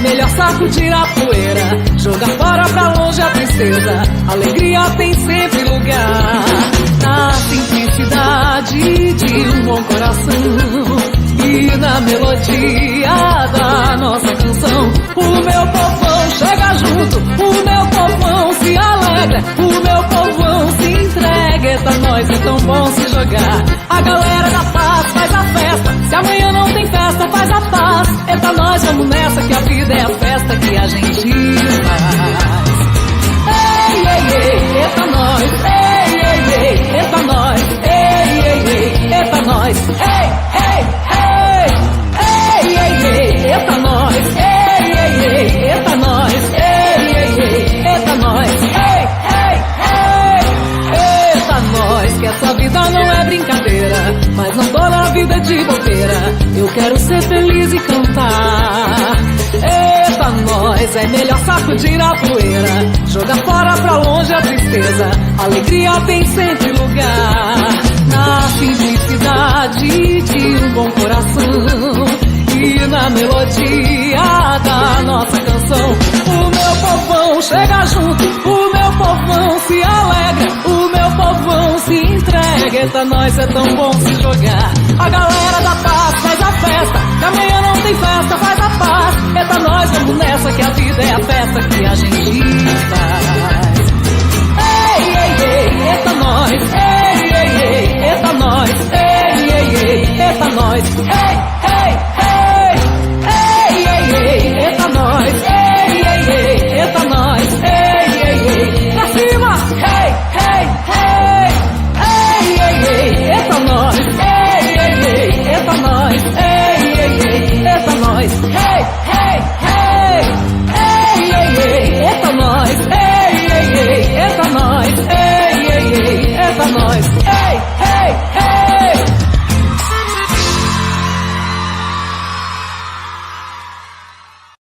melhor sacudir a poeira, jogar fora pra longe a tristeza. Alegria tem sempre lugar na simplicidade de um bom coração e na melodia da nossa canção. O meu povão chega junto, o meu povão se alegra, o meu povão se entrega. Êta Nóis, é tão bom se jogar. A galera da paz faz a festa, se amanhã não tem festa, faz a paz. Êta Nóis, vamos nessa que a vida é a festa que a gente faz. Ei, ei, ei, Êta Nóis, ei, ei, ei, Êta Nóis, ei, ei, ei, Êta Nóis, ei, ei, ei, ei, ei, ei, Êta Nóis, ei, ei, ei, Êta Nóis, ei, ei, ei, Êta Nóis, ei, ei, ei, Êta Nóis, que essa vida não é brincadeira, mas não tô na vida de bobeira, eu quero ser feliz e cantar. Êta Nóis, é melhor sacudir a poeira, jogar fora pra longe a tristeza. Alegria tem sempre lugar na simplicidade de um bom coração e na melodia da nossa canção. O meu povão chega junto, o meu povão se alegra, o meu povão se entrega. Êta Nóis, é tão bom se jogar. A galera da paz faz a festa, que amanhã não tem festa, faz a paz. Êta Nóis, vamos nessa que a vida é a festa que a gente faz. Ei, ei, ei, Êta Nóis, ei, ei, ei, Êta Nóis, ei, ei, ei, Êta Nóis, ei,